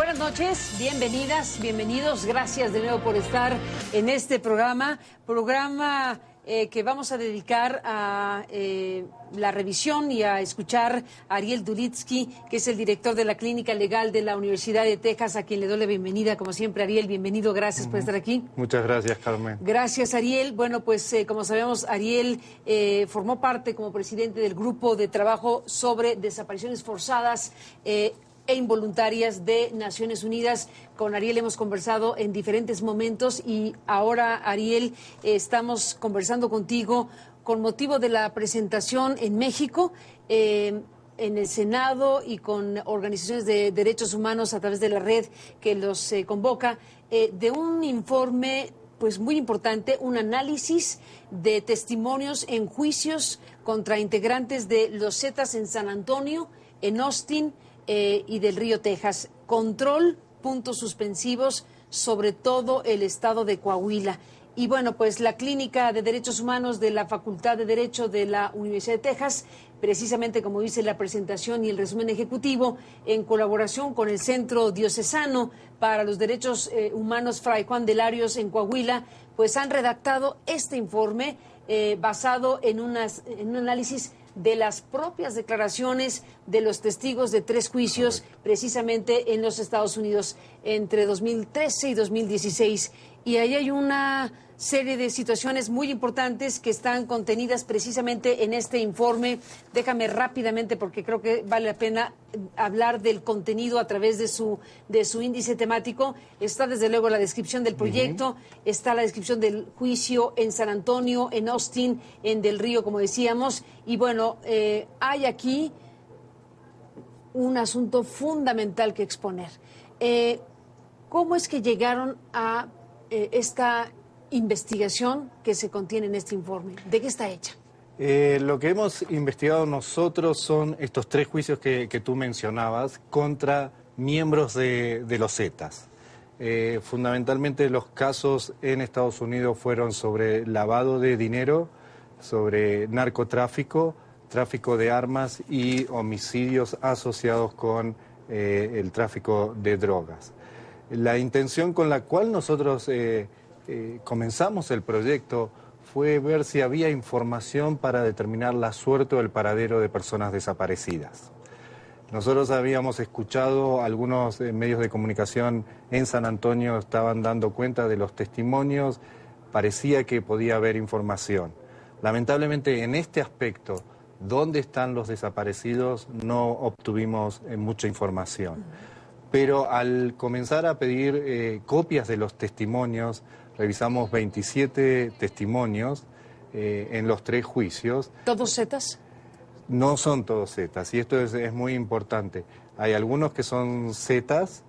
Buenas noches, bienvenidas, bienvenidos. Gracias de nuevo por estar en este programa que vamos a dedicar a la revisión y a escuchar a Ariel Dulitsky, que es el director de la Clínica Legal de la Universidad de Texas, a quien le doy la bienvenida. Como siempre, Ariel, bienvenido, gracias por estar aquí. Muchas gracias, Carmen. Gracias, Ariel. Bueno, pues como sabemos, Ariel formó parte como presidente del grupo de trabajo sobre desapariciones forzadas e involuntarias de Naciones Unidas. Con Ariel hemos conversado en diferentes momentos y ahora, Ariel, estamos conversando contigo con motivo de la presentación en México, en el Senado y con organizaciones de derechos humanos a través de la red que los convoca, de un informe pues muy importante, un análisis de testimonios en juicios contra integrantes de los Zetas en San Antonio, en Austin, y del Río, Texas. Control, puntos suspensivos, sobre todo el estado de Coahuila. Y bueno, pues la Clínica de Derechos Humanos de la Facultad de Derecho de la Universidad de Texas, precisamente como dice la presentación y el resumen ejecutivo, en colaboración con el Centro Diocesano para los Derechos Humanos Fray Juan de Larios en Coahuila, pues han redactado este informe basado en un análisis de las propias declaraciones de los testigos de 3 juicios precisamente en los Estados Unidos entre 2013 y 2016. Y ahí hay una serie de situaciones muy importantes que están contenidas precisamente en este informe. Déjame rápidamente, porque creo que vale la pena hablar del contenido a través de su índice temático. Está desde luego la descripción del proyecto, está la descripción del juicio en San Antonio, en Austin, en Del Río, como decíamos. Y bueno, hay aquí un asunto fundamental que exponer. ¿Cómo es que llegaron a esta investigación que se contiene en este informe? ¿De qué está hecha? Lo que hemos investigado nosotros son estos 3 juicios que tú mencionabas contra miembros de los Zetas. Fundamentalmente los casos en Estados Unidos fueron sobre lavado de dinero, sobre narcotráfico, tráfico de armas y homicidios asociados con el tráfico de drogas. La intención con la cual nosotros comenzamos el proyecto fue ver si había información para determinar la suerte o el paradero de personas desaparecidas. Nosotros habíamos escuchado, algunos medios de comunicación en San Antonio estaban dando cuenta de los testimonios, parecía que podía haber información. Lamentablemente en este aspecto, ¿dónde están los desaparecidos? No obtuvimos mucha información. Pero al comenzar a pedir copias de los testimonios, revisamos 27 testimonios en los 3 juicios. ¿Todos Zetas? No son todos Zetas, y esto es muy importante. Hay algunos que son Zetas,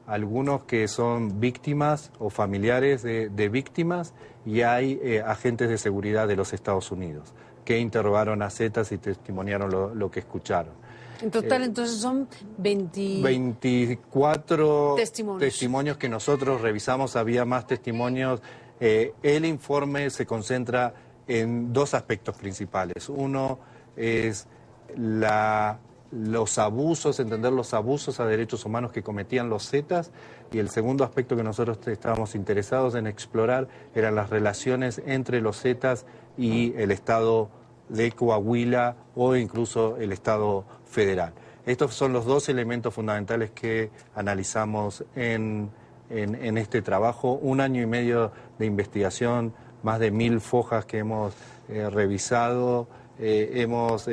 algunos que son víctimas o familiares de víctimas, y hay agentes de seguridad de los Estados Unidos que interrogaron a Zetas y testimoniaron lo que escucharon. En total, entonces, son 24 testimonios que nosotros revisamos. Había más testimonios. El informe se concentra en 2 aspectos principales. Uno es los abusos, entender los abusos a derechos humanos que cometían los Zetas. Y el segundo aspecto que nosotros estábamos interesados en explorar eran las relaciones entre los Zetas y el Estado de Coahuila o incluso el Estado federal. Estos son los 2 elementos fundamentales que analizamos en este trabajo. 1 año y medio de investigación, más de 1000 fojas que hemos revisado. Hemos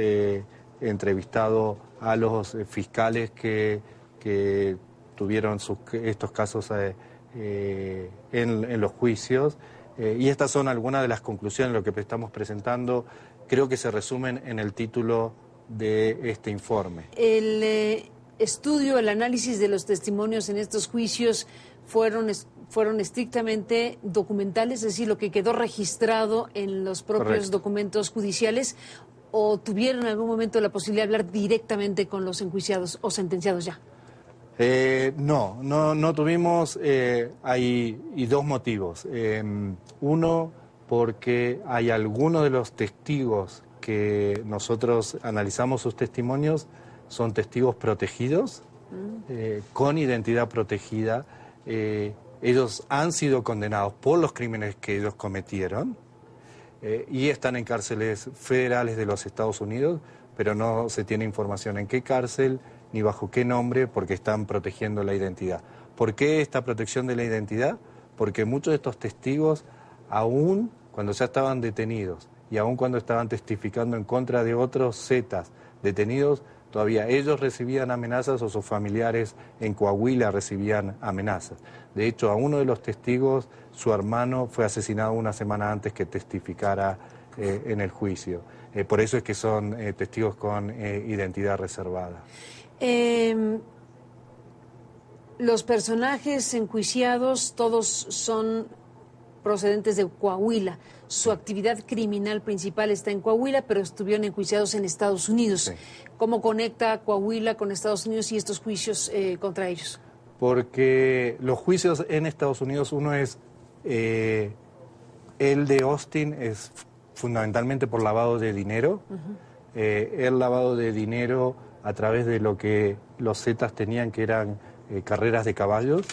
entrevistado a los fiscales que tuvieron estos casos en los juicios. Y estas son algunas de las conclusiones de lo que estamos presentando. Creo que se resumen en el título de este informe. El estudio, el análisis de los testimonios en estos juicios fueron estrictamente documentales, es decir, lo que quedó registrado en los propios documentos judiciales, ¿o tuvieron en algún momento la posibilidad de hablar directamente con los enjuiciados o sentenciados ya? No tuvimos. Hay 2 motivos. Uno, porque hay algunos de los testigos que nosotros analizamos sus testimonios, son testigos protegidos con identidad protegida. Ellos han sido condenados por los crímenes que ellos cometieron y están en cárceles federales de los Estados Unidos, pero no se tiene información en qué cárcel ni bajo qué nombre, porque están protegiendo la identidad. ¿Por qué esta protección de la identidad? Porque muchos de estos testigos, aún cuando ya estaban detenidos y aún cuando estaban testificando en contra de otros zetas detenidos, todavía ellos recibían amenazas o sus familiares en Coahuila recibían amenazas. De hecho, a uno de los testigos, su hermano fue asesinado una semana antes que testificara en el juicio. Por eso es que son testigos con identidad reservada. Los personajes enjuiciados todos son procedentes de Coahuila. Su actividad criminal principal está en Coahuila, pero estuvieron enjuiciados en Estados Unidos. Sí. ¿Cómo conecta Coahuila con Estados Unidos y estos juicios contra ellos? Porque los juicios en Estados Unidos, uno es, el de Austin es fundamentalmente por lavado de dinero. El lavado de dinero a través de lo que los zetas tenían, que eran carreras de caballos,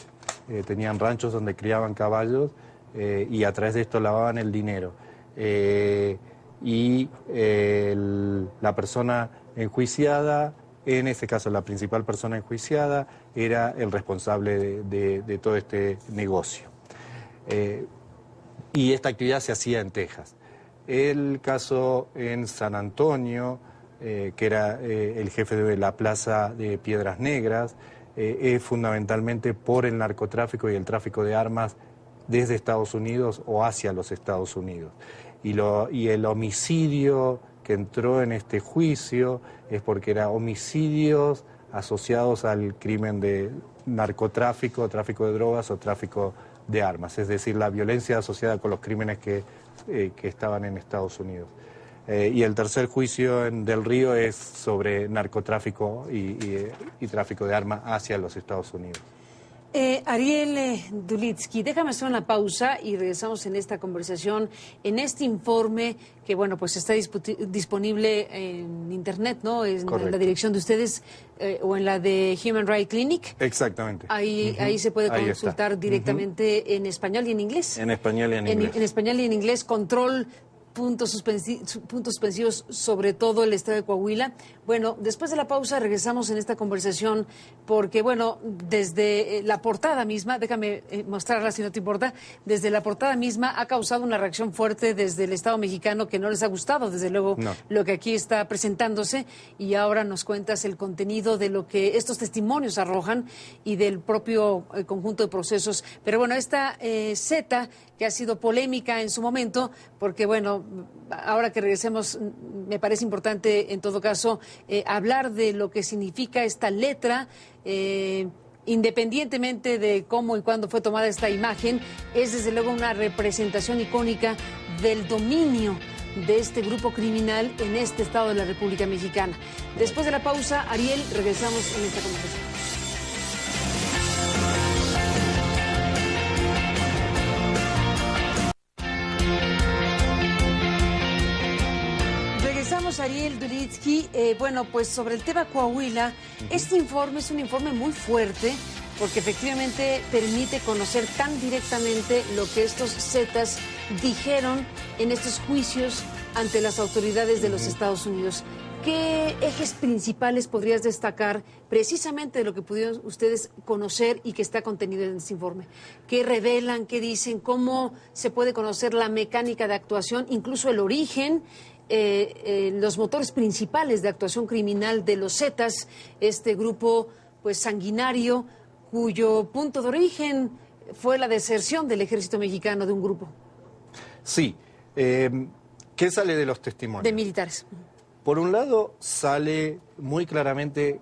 tenían ranchos donde criaban caballos, y a través de esto lavaban el dinero. La persona enjuiciada, en este caso la principal persona enjuiciada, era el responsable de todo este negocio. Y esta actividad se hacía en Texas. El caso en San Antonio, que era el jefe de la plaza de Piedras Negras, es fundamentalmente por el narcotráfico y el tráfico de armas desde Estados Unidos o hacia los Estados Unidos. Y el homicidio que entró en este juicio es porque eran homicidios asociados al crimen de narcotráfico, tráfico de drogas o tráfico de armas, es decir, la violencia asociada con los crímenes que estaban en Estados Unidos. Y el tercer juicio en Del Río es sobre narcotráfico y tráfico de armas hacia los Estados Unidos. Ariel Dulitsky, déjame hacer una pausa y regresamos en esta conversación, en este informe que, bueno, pues está disponible en Internet, ¿no? En la dirección de ustedes o en la de Human Rights Clinic. Exactamente. Ahí se puede consultar directamente en español y en inglés. En español y en inglés. En español y en inglés, control. Puntos suspensivos sobre todo el estado de Coahuila. Bueno, después de la pausa regresamos en esta conversación porque, bueno, desde la portada misma, déjame mostrarla si no te importa, desde la portada misma ha causado una reacción fuerte desde el Estado mexicano que no les ha gustado, desde luego, lo que aquí está presentándose, y ahora nos cuentas el contenido de lo que estos testimonios arrojan y del propio conjunto de procesos. Pero bueno, esta zeta que ha sido polémica en su momento, porque, bueno, ahora que regresemos, me parece importante, en todo caso, hablar de lo que significa esta letra, independientemente de cómo y cuándo fue tomada esta imagen, es desde luego una representación icónica del dominio de este grupo criminal en este estado de la República Mexicana. Después de la pausa, Ariel, regresamos en esta conversación. Ariel Dulitsky, bueno, pues sobre el tema Coahuila, este informe es un informe muy fuerte porque efectivamente permite conocer tan directamente lo que estos zetas dijeron en estos juicios ante las autoridades de los Estados Unidos. ¿Qué ejes principales podrías destacar precisamente de lo que pudieron ustedes conocer y que está contenido en este informe? ¿Qué revelan, qué dicen, cómo se puede conocer la mecánica de actuación, incluso el origen, los motores principales de actuación criminal de los zetas, este grupo pues sanguinario cuyo punto de origen fue la deserción del ejército mexicano de un grupo? Sí. ¿Qué sale de los testimonios? De militares. Por un lado, sale muy claramente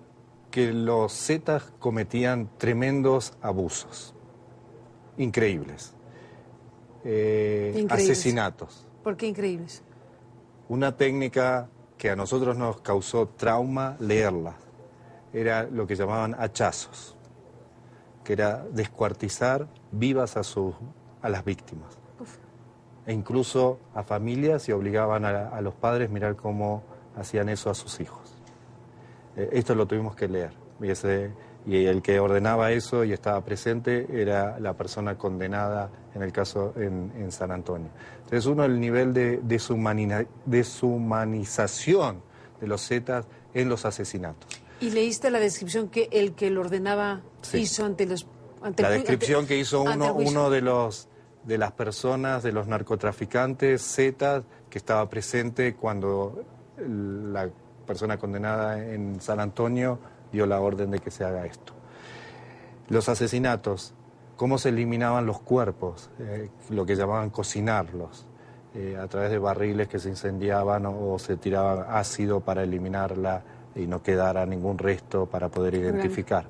que los zetas cometían tremendos abusos. Increíbles. Asesinatos. ¿Por qué increíbles? Una técnica que a nosotros nos causó trauma leerla. Era lo que llamaban hachazos, que era descuartizar vivas a las víctimas. Uf. E incluso a familias, y obligaban a los padres a mirar cómo hacían eso a sus hijos. Esto lo tuvimos que leer. y el que ordenaba eso y estaba presente era la persona condenada en el caso en San Antonio. Entonces uno, el nivel de deshumanización de los Zetas en los asesinatos. ¿Y leíste la descripción que el que lo ordenaba hizo ante los... La descripción que hizo uno de las personas, de los narcotraficantes Zetas, que estaba presente cuando la persona condenada en San Antonio dio la orden de que se haga esto. Los asesinatos, cómo se eliminaban los cuerpos, lo que llamaban cocinarlos, a través de barriles que se incendiaban o se tiraba ácido para eliminarla y no quedara ningún resto para poder identificar.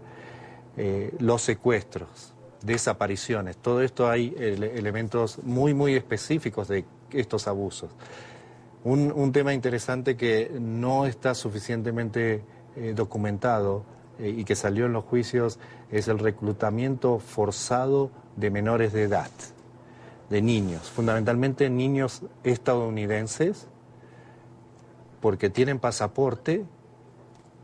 Los secuestros, desapariciones, todo esto hay elementos muy específicos de estos abusos. Un tema interesante que no está suficientemente documentado y que salió en los juicios es el reclutamiento forzado de menores de edad, de niños, fundamentalmente niños estadounidenses, porque tienen pasaporte.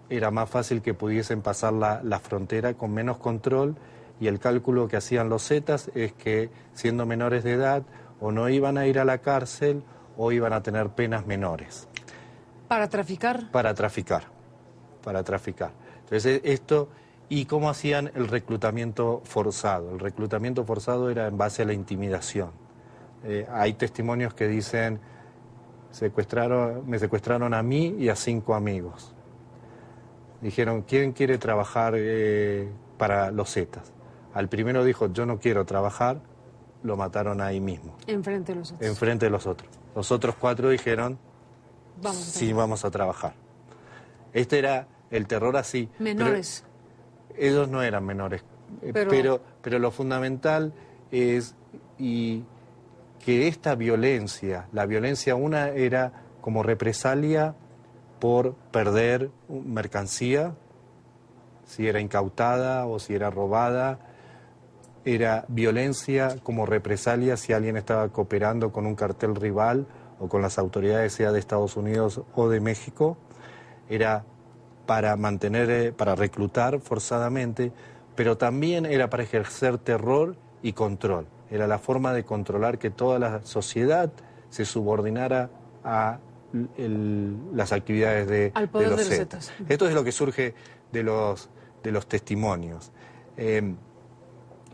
Era más fácil que pudiesen pasar la frontera con menos control, y el cálculo que hacían los Zetas es que siendo menores de edad o no iban a ir a la cárcel o iban a tener penas menores. ¿Para traficar? Para traficar. Entonces esto, ¿y cómo hacían el reclutamiento forzado? El reclutamiento forzado era en base a la intimidación. Hay testimonios que dicen, me secuestraron a mí y a 5 amigos. Dijeron, ¿quién quiere trabajar para los Zetas? Al primero dijo, yo no quiero trabajar, lo mataron ahí mismo. Enfrente de los otros. Enfrente de los otros. Los otros 4 dijeron, sí, vamos a trabajar. Este era el terror así. Menores. Ellos no eran menores, pero lo fundamental es que esta violencia, la violencia una era como represalia por perder mercancía, si era incautada o si era robada, era violencia como represalia si alguien estaba cooperando con un cartel rival o con las autoridades, sea de Estados Unidos o de México, era para mantener, para reclutar forzadamente, pero también era para ejercer terror y control. Era la forma de controlar que toda la sociedad se subordinara a las actividades de los Zetas. Esto es lo que surge de los testimonios.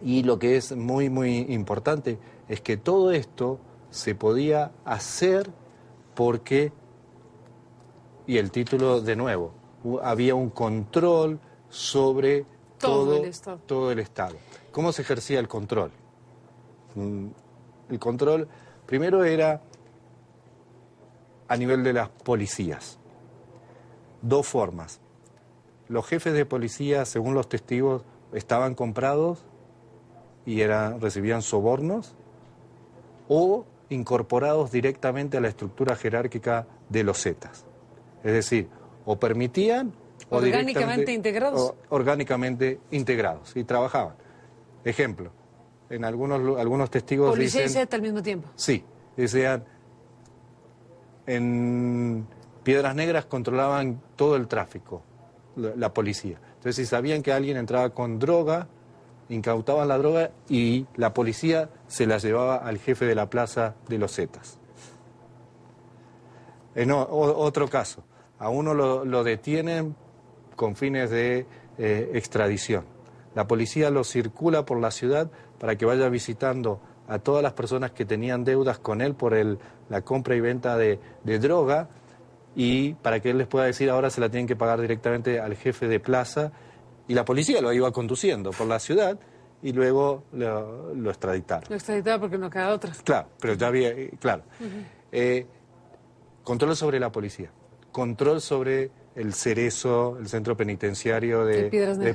Y lo que es muy importante es que todo esto se podía hacer porque, y el título de nuevo, había un control sobre todo el Estado. ¿Cómo se ejercía el control? El control primero era a nivel de las policías. 2 formas. Los jefes de policía, según los testigos, estaban comprados y recibían sobornos, o incorporados directamente a la estructura jerárquica de los Zetas. Es decir, o permitían o orgánicamente integrados. Orgánicamente integrados y trabajaban. Ejemplo, en algunos testigos policía dicen... y Zeta al mismo tiempo. Sí, decían, en Piedras Negras controlaban todo el tráfico, la policía. Entonces, si sabían que alguien entraba con droga, incautaban la droga y la policía se la llevaba al jefe de la plaza de los Zetas. Otro caso, a uno lo detienen con fines de extradición. La policía lo circula por la ciudad para que vaya visitando a todas las personas que tenían deudas con él por la compra y venta de droga, y para que él les pueda decir ahora se la tienen que pagar directamente al jefe de plaza, y la policía lo iba conduciendo por la ciudad y luego lo extraditaron. Lo extraditaron porque no queda otra. Claro, pero ya había, claro. Control sobre la policía, control sobre el Cerezo, el centro penitenciario de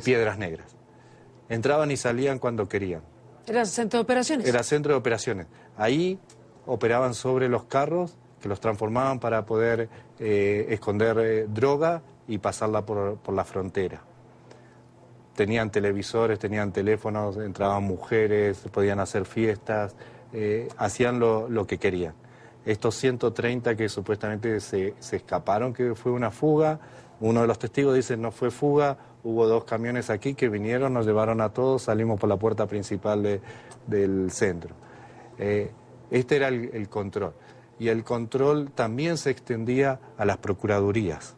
Piedras Negras. Entraban y salían cuando querían. ¿Era centro de operaciones? Era centro de operaciones. Ahí operaban sobre los carros, que los transformaban para poder esconder droga y pasarla por la frontera. Tenían televisores, tenían teléfonos, entraban mujeres, podían hacer fiestas, hacían lo que querían. Estos 130 que supuestamente se escaparon, que fue una fuga, uno de los testigos dice no fue fuga, hubo 2 camiones aquí que vinieron, nos llevaron a todos, salimos por la puerta principal del centro. Este era el control. Y el control también se extendía a las procuradurías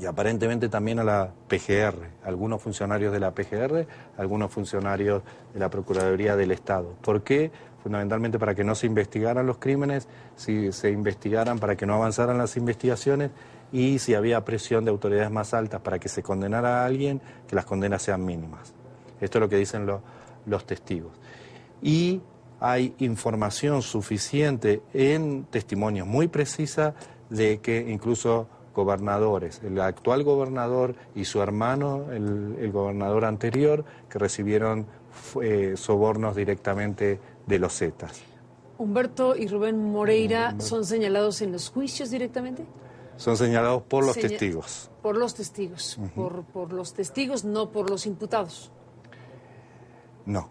y aparentemente también a la PGR, algunos funcionarios de la PGR, algunos funcionarios de la Procuraduría del Estado. ¿Por qué? Fundamentalmente para que no se investigaran los crímenes, si se investigaran para que no avanzaran las investigaciones y si había presión de autoridades más altas para que se condenara a alguien, que las condenas sean mínimas. Esto es lo que dicen los testigos. Y hay información suficiente en testimonios muy precisa de que incluso gobernadores, el actual gobernador y su hermano, el gobernador anterior, que recibieron sobornos directamente de los Zetas. ¿Humberto y Rubén Moreira son señalados en los juicios directamente? Son señalados por los testigos. Por los testigos, por los testigos, no por los imputados. No.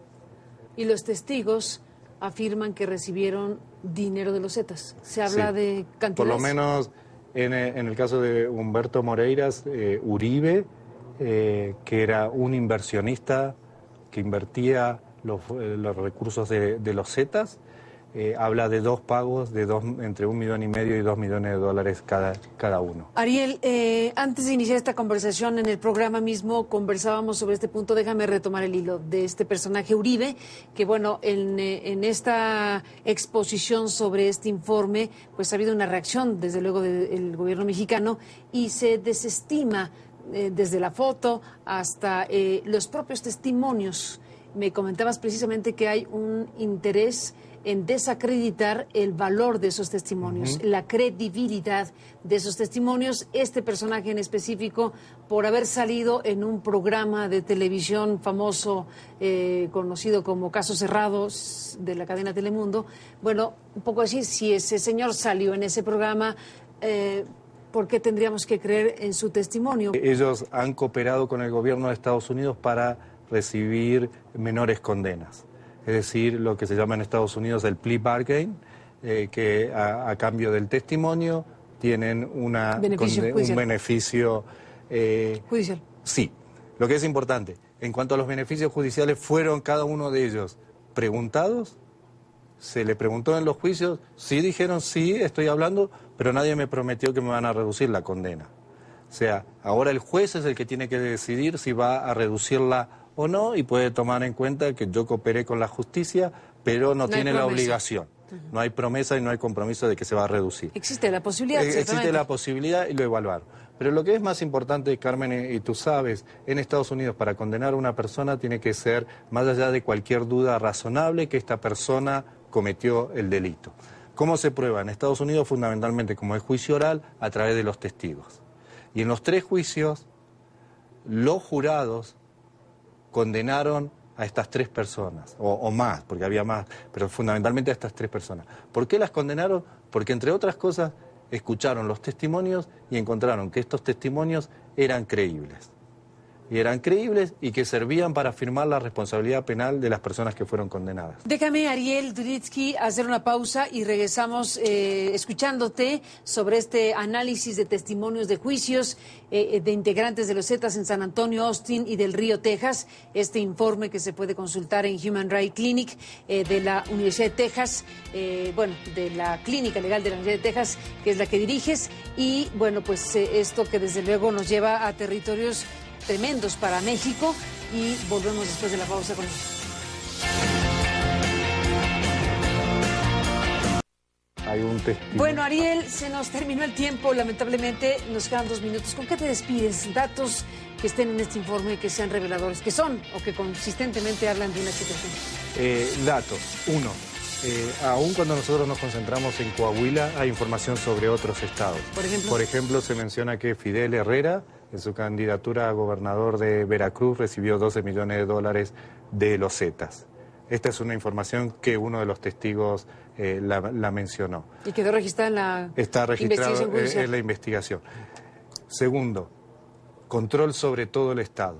Y los testigos afirman que recibieron dinero de los Zetas. ¿Se habla de cantidades? Por lo menos en el caso de Humberto Moreira, Uribe, que era un inversionista que invertía los recursos de los Zetas, habla de 2 pagos de entre $1,5 millones y $2 millones cada uno. Ariel, antes de iniciar esta conversación en el programa mismo conversábamos sobre este punto. Déjame retomar el hilo de este personaje Uribe, que bueno, en esta exposición sobre este informe, pues ha habido una reacción desde luego del gobierno mexicano y se desestima desde la foto hasta los propios testimonios. Me comentabas precisamente que hay un interés en desacreditar el valor de esos testimonios, la credibilidad de esos testimonios. Este personaje en específico, por haber salido en un programa de televisión famoso, conocido como Casos Cerrados, de la cadena Telemundo, bueno, un poco así, si ese señor salió en ese programa, ¿por qué tendríamos que creer en su testimonio? Ellos han cooperado con el gobierno de Estados Unidos para recibir menores condenas. Es decir, lo que se llama en Estados Unidos el plea bargain, que a cambio del testimonio tienen un beneficio judicial. Sí, lo que es importante, en cuanto a los beneficios judiciales, fueron cada uno de ellos preguntados, se le preguntó en los juicios, sí dijeron, sí, estoy hablando, pero nadie me prometió que me van a reducir la condena. O sea, ahora el juez es el que tiene que decidir si va a reducirla o no, y puede tomar en cuenta que yo cooperé con la justicia, pero no tiene la obligación. No hay promesa y no hay compromiso de que se va a reducir. Existe la posibilidad, existe la posibilidad y lo evaluaron. Pero lo que es más importante, Carmen, y tú sabes, en Estados Unidos para condenar a una persona tiene que ser, más allá de cualquier duda razonable, que esta persona cometió el delito. ¿Cómo se prueba? En Estados Unidos fundamentalmente, como es juicio oral, a través de los testigos. Y en los 3 juicios, los jurados condenaron a estas 3 personas, o más, porque había más, pero fundamentalmente a estas 3 personas. ¿Por qué las condenaron? Porque, entre otras cosas, escucharon los testimonios y encontraron que estos testimonios eran creíbles. Y eran creíbles y que servían para afirmar la responsabilidad penal de las personas que fueron condenadas. Déjame, Ariel Duritzky, hacer una pausa y regresamos escuchándote sobre este análisis de testimonios de juicios de integrantes de los Zetas en San Antonio, Austin y del Río, Texas. Este informe que se puede consultar en Human Rights Clinic de la Universidad de Texas, de la Clínica Legal de la Universidad de Texas, que es la que diriges. Y bueno, pues esto que desde luego nos lleva a territorios tremendos para México, y volvemos después de la pausa con ellos. Hay un testimonio. Bueno, Ariel, se nos terminó el tiempo, lamentablemente nos quedan 2 minutos. ¿Con qué te despides? Datos que estén en este informe que sean reveladores, que son o que consistentemente hablan de una situación. Datos. 1. Aún cuando nosotros nos concentramos en Coahuila, hay información sobre otros estados. Por ejemplo, se menciona que Fidel Herrera, en su candidatura a gobernador de Veracruz, recibió $12 millones de los Zetas. Esta es una información que uno de los testigos la mencionó. ¿Y quedó registrada en la Está registrado en la investigación. Segundo, control sobre todo el Estado.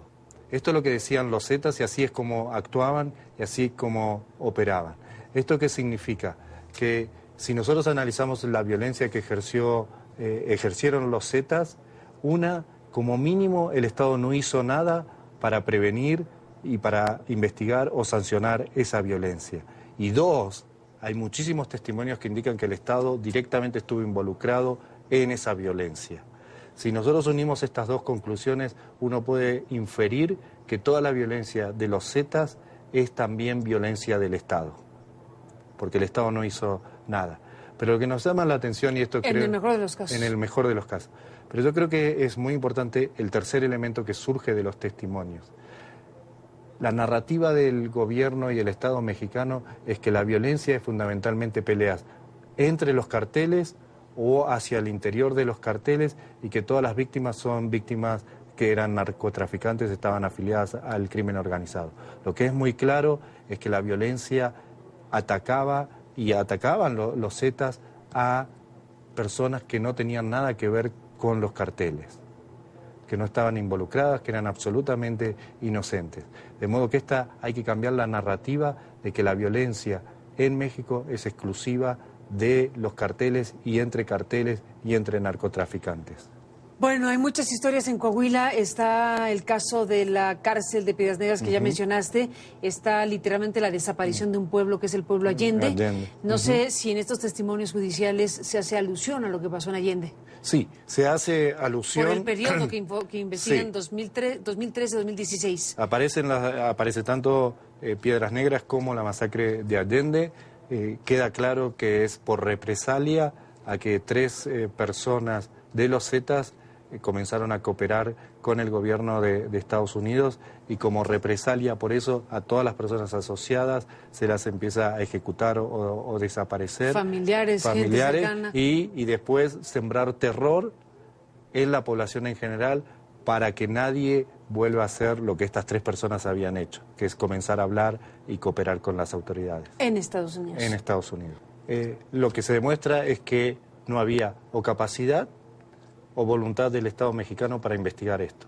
Esto es lo que decían los Zetas y así es como actuaban y así como operaban. ¿Esto qué significa? Que si nosotros analizamos la violencia que ejercieron los Zetas, una como mínimo el Estado no hizo nada para prevenir y para investigar o sancionar esa violencia. Y dos, hay muchísimos testimonios que indican que el Estado directamente estuvo involucrado en esa violencia. Si nosotros unimos estas dos conclusiones, uno puede inferir que toda la violencia de los Zetas es también violencia del Estado, porque el Estado no hizo nada. Pero lo que nos llama la atención, y esto creo... En el mejor de los casos. En el mejor de los casos. Pero yo creo que es muy importante el tercer elemento que surge de los testimonios. La narrativa del gobierno y el Estado mexicano es que la violencia es fundamentalmente peleas entre los carteles o hacia el interior de los carteles, y que todas las víctimas son víctimas que eran narcotraficantes, estaban afiliadas al crimen organizado. Lo que es muy claro es que la violencia atacaba y atacaban los Zetas a personas que no tenían nada que ver con los carteles, que no estaban involucradas, que eran absolutamente inocentes. De modo que hay que cambiar la narrativa de que la violencia en México es exclusiva de los carteles y entre narcotraficantes. Bueno, hay muchas historias en Coahuila. Está el caso de la cárcel de Piedras Negras que ya mencionaste. Está literalmente la desaparición de un pueblo que es el pueblo Allende. No sé si en estos testimonios judiciales se hace alusión a lo que pasó en Allende. Sí, se hace alusión... Por el periodo que investigan, sí. 2013-2016. Aparece tanto Piedras Negras como la masacre de Allende. Queda claro que es por represalia a que 3 personas de los Zetas comenzaron a cooperar con el gobierno de Estados Unidos, y como represalia por eso a todas las personas asociadas se las empieza a ejecutar o desaparecer. Familiares, gente cercana. Y después sembrar terror en la población en general para que nadie vuelva a hacer lo que estas 3 personas habían hecho, que es comenzar a hablar y cooperar con las autoridades. En Estados Unidos. En Estados Unidos. Lo que se demuestra es que no había o capacidad o voluntad del Estado mexicano para investigar esto.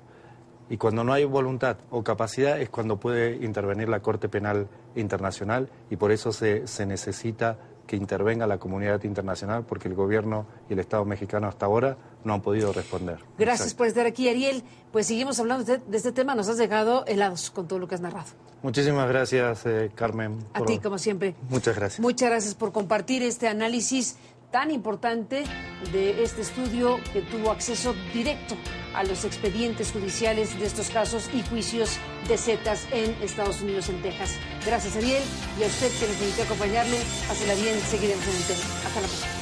Y cuando no hay voluntad o capacidad es cuando puede intervenir la Corte Penal Internacional, y por eso se necesita que intervenga la comunidad internacional, porque el gobierno y el Estado mexicano hasta ahora no han podido responder. Gracias por estar aquí, Ariel. Pues seguimos hablando de este tema. Nos has dejado helados con todo lo que has narrado. Muchísimas gracias, Carmen. A ti, como siempre. Muchas gracias. Muchas gracias por compartir este análisis tan importante de este estudio que tuvo acceso directo a los expedientes judiciales de estos casos y juicios de Zetas en Estados Unidos, en Texas. Gracias, Ariel, y a usted que nos permitió acompañarle. Pásela bien, seguiremos en el tema. Hasta la próxima.